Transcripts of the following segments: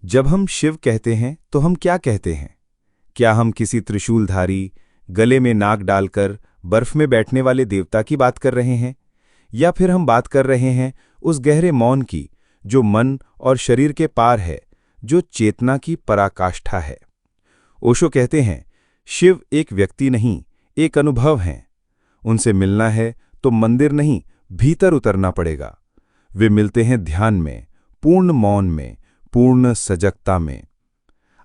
जब हम शिव कहते हैं तो हम क्या कहते हैं? क्या हम किसी त्रिशूलधारी, गले में नाग डालकर बर्फ में बैठने वाले देवता की बात कर रहे हैं? या फिर हम बात कर रहे हैं उस गहरे मौन की जो मन और शरीर के पार है, जो चेतना की पराकाष्ठा है? ओशो कहते हैं, शिव एक व्यक्ति नहीं, एक अनुभव है। उनसे मिलना है तो मंदिर नहीं, भीतर उतरना पड़ेगा। वे मिलते हैं ध्यान में, पूर्ण मौन में, पूर्ण सजगता में।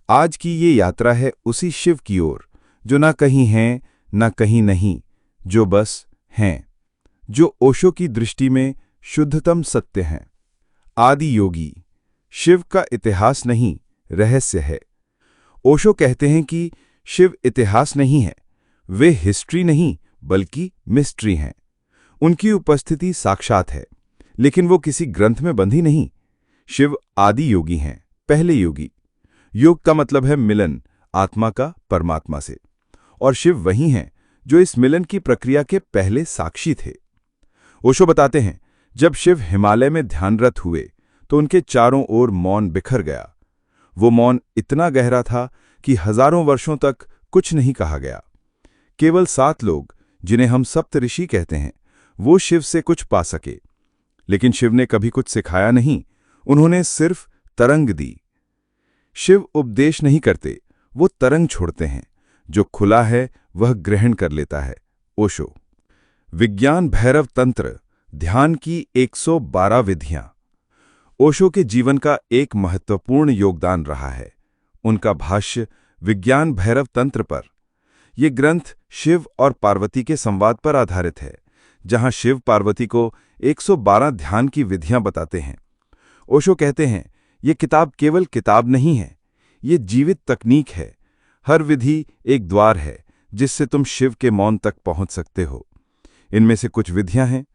आज की ये यात्रा है उसी शिव की ओर, जो ना कहीं हैं, ना कहीं नहीं, जो बस हैं, जो ओशो की दृष्टि में शुद्धतम सत्य हैं। आदि योगी शिव का इतिहास नहीं, रहस्य है। ओशो कहते हैं कि शिव इतिहास नहीं है, वे हिस्ट्री नहीं बल्कि मिस्ट्री हैं। उनकी उपस्थिति साक्षात है, लेकिन वो किसी ग्रंथ में बंधी नहीं। शिव आदि योगी हैं, पहले योगी। योग का मतलब है मिलन आत्मा का परमात्मा से, और शिव वही हैं जो इस मिलन की प्रक्रिया के पहले साक्षी थे। ओशो बताते हैं, जब शिव हिमालय में ध्यानरत हुए तो उनके चारों ओर मौन बिखर गया। वो मौन इतना गहरा था कि हजारों वर्षों तक कुछ नहीं कहा गया। केवल 7 लोग, जिन्हें हम सप्तऋषि कहते हैं, वो शिव से कुछ पा सके। लेकिन शिव ने कभी कुछ सिखाया नहीं, उन्होंने सिर्फ तरंग दी। शिव उपदेश नहीं करते, वो तरंग छोड़ते हैं। जो खुला है वह ग्रहण कर लेता है। ओशो। विज्ञान भैरव तंत्र, ध्यान की 112 विधियां। ओशो के जीवन का एक महत्वपूर्ण योगदान रहा है उनका भाष्य विज्ञान भैरव तंत्र पर। यह ग्रंथ शिव और पार्वती के संवाद पर आधारित है, जहां शिव पार्वती को 112 ध्यान की विधियां बताते हैं। ओशो कहते हैं, ये किताब केवल किताब नहीं है, ये जीवित तकनीक है। हर विधि एक द्वार है जिससे तुम शिव के मौन तक पहुंच सकते हो। इनमें से कुछ विधियां हैं: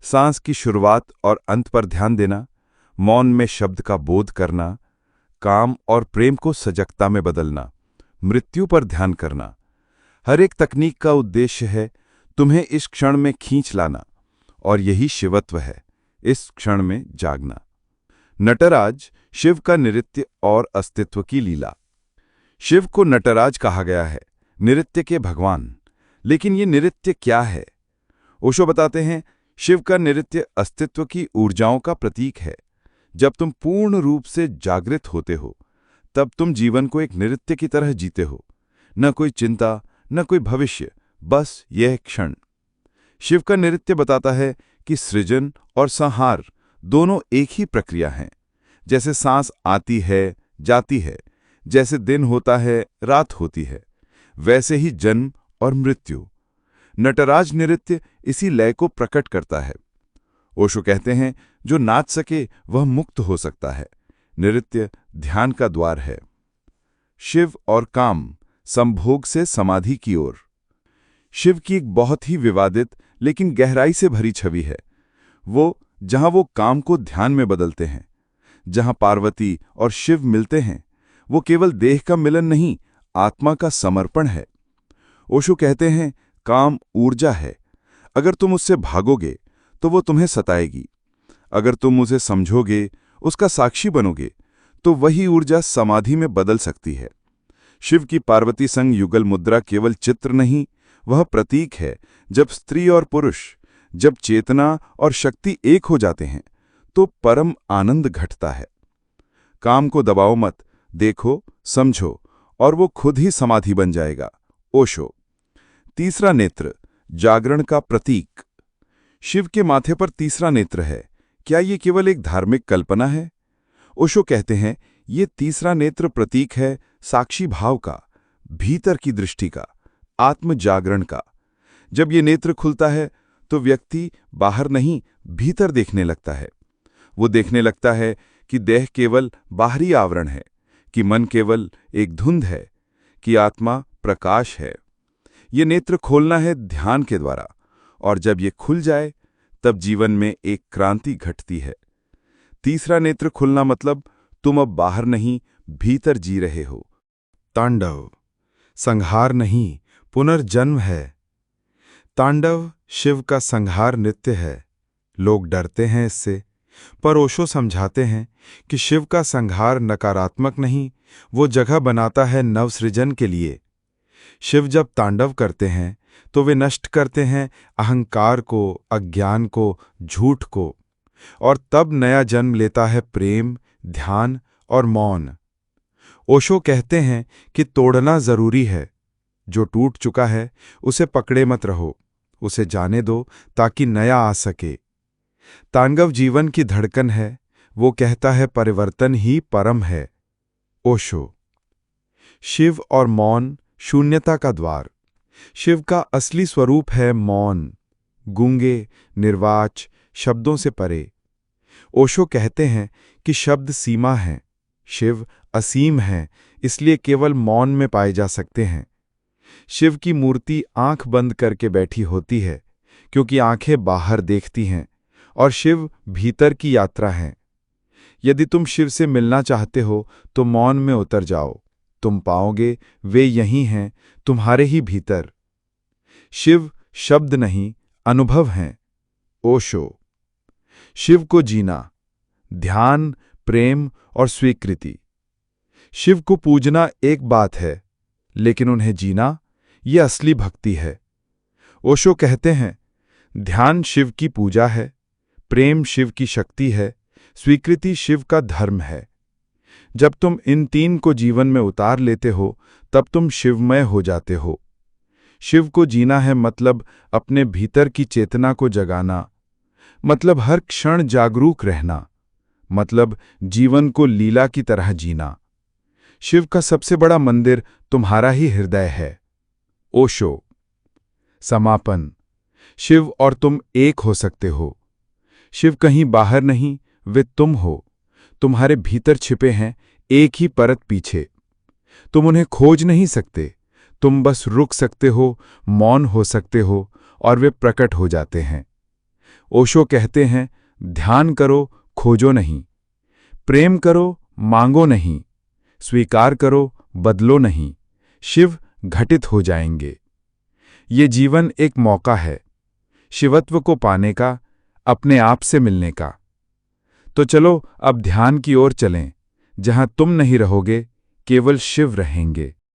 सांस की शुरुआत और अंत पर ध्यान देना, मौन में शब्द का बोध करना, काम और प्रेम को सजगता में बदलना, मृत्यु पर ध्यान करना। हर एक तकनीक का उद्देश्य है तुम्हें इस क्षण में खींच लाना, और यही शिवत्व है, इस क्षण में जागना। नटराज, शिव का नृत्य और अस्तित्व की लीला। शिव को नटराज कहा गया है, नृत्य के भगवान। लेकिन ये नृत्य क्या है? ओशो बताते हैं, शिव का नृत्य अस्तित्व की ऊर्जाओं का प्रतीक है। जब तुम पूर्ण रूप से जागृत होते हो, तब तुम जीवन को एक नृत्य की तरह जीते हो। न कोई चिंता, न कोई भविष्य, बस यह क्षण। शिव का नृत्य बताता है कि सृजन और संहार दोनों एक ही प्रक्रिया हैं। जैसे सांस आती है, जाती है, जैसे दिन होता है, रात होती है, वैसे ही जन्म और मृत्यु। नटराज नृत्य इसी लय को प्रकट करता है। ओशो कहते हैं, जो नाच सके वह मुक्त हो सकता है। नृत्य ध्यान का द्वार है। शिव और काम, संभोग से समाधि की ओर। शिव की एक बहुत ही विवादित लेकिन गहराई से भरी छवि है। जहां वो काम को ध्यान में बदलते हैं। जहां पार्वती और शिव मिलते हैं, वो केवल देह का मिलन नहीं, आत्मा का समर्पण है। ओशो कहते हैं, काम ऊर्जा है। अगर तुम उससे भागोगे तो वो तुम्हें सताएगी। अगर तुम उसे समझोगे, उसका साक्षी बनोगे, तो वही ऊर्जा समाधि में बदल सकती है। शिव की पार्वती संग युगल मुद्रा केवल चित्र नहीं, वह प्रतीक है। जब स्त्री और पुरुष, जब चेतना और शक्ति एक हो जाते हैं, तो परम आनंद घटता है। काम को दबाओ मत, देखो, समझो, और वो खुद ही समाधि बन जाएगा। ओशो। तीसरा नेत्र, जागरण का प्रतीक। शिव के माथे पर तीसरा नेत्र है। क्या ये केवल एक धार्मिक कल्पना है? ओशो कहते हैं, ये तीसरा नेत्र प्रतीक है साक्षी भाव का, भीतर की दृष्टि का, आत्म जागरण का। जब ये नेत्र खुलता है तो व्यक्ति बाहर नहीं, भीतर देखने लगता है। वो देखने लगता है कि देह केवल बाहरी आवरण है, कि मन केवल एक धुंध है, कि आत्मा प्रकाश है। ये नेत्र खोलना है ध्यान के द्वारा, और जब ये खुल जाए तब जीवन में एक क्रांति घटती है। तीसरा नेत्र खुलना मतलब तुम अब बाहर नहीं, भीतर जी रहे हो। तांडव, संहार नहीं, पुनर्जन्म है। तांडव शिव का संहार नृत्य है। लोग डरते हैं इससे, पर ओशो समझाते हैं कि शिव का संहार नकारात्मक नहीं, वो जगह बनाता है नवसृजन के लिए। शिव जब तांडव करते हैं तो वे नष्ट करते हैं अहंकार को, अज्ञान को, झूठ को, और तब नया जन्म लेता है प्रेम, ध्यान और मौन। ओशो कहते हैं कि तोड़ना जरूरी है। जो टूट चुका है उसे पकड़े मत रहो, उसे जाने दो ताकि नया आ सके। तांडव जीवन की धड़कन है, वो कहता है परिवर्तन ही परम है। ओशो। शिव और मौन, शून्यता का द्वार। शिव का असली स्वरूप है मौन, गूंगे, निर्वाच, शब्दों से परे। ओशो कहते हैं कि शब्द सीमा हैं, शिव असीम हैं, इसलिए केवल मौन में पाए जा सकते हैं। शिव की मूर्ति आंख बंद करके बैठी होती है, क्योंकि आंखें बाहर देखती हैं और शिव भीतर की यात्रा हैं। यदि तुम शिव से मिलना चाहते हो तो मौन में उतर जाओ, तुम पाओगे वे यही हैं, तुम्हारे ही भीतर। शिव शब्द नहीं, अनुभव हैं। ओशो। शिव को जीना, ध्यान, प्रेम और स्वीकृति। शिव को पूजना एक बात है, लेकिन उन्हें जीना, ये असली भक्ति है। ओशो कहते हैं, ध्यान शिव की पूजा है, प्रेम शिव की शक्ति है, स्वीकृति शिव का धर्म है। जब तुम इन तीन को जीवन में उतार लेते हो तब तुम शिवमय हो जाते हो। शिव को जीना है मतलब अपने भीतर की चेतना को जगाना, मतलब हर क्षण जागरूक रहना, मतलब जीवन को लीला की तरह जीना। शिव का सबसे बड़ा मंदिर तुम्हारा ही हृदय है। ओशो। समापन। शिव और तुम एक हो सकते हो। शिव कहीं बाहर नहीं, वे तुम हो, तुम्हारे भीतर छिपे हैं, एक ही परत पीछे। तुम उन्हें खोज नहीं सकते, तुम बस रुक सकते हो, मौन हो सकते हो, और वे प्रकट हो जाते हैं। ओशो कहते हैं, ध्यान करो, खोजो नहीं। प्रेम करो, मांगो नहीं। स्वीकार करो, बदलो नहीं। शिव घटित हो जाएंगे। ये जीवन एक मौका है, शिवत्व को पाने का, अपने आप से मिलने का। तो चलो अब ध्यान की ओर चलें, जहां तुम नहीं रहोगे, केवल शिव रहेंगे।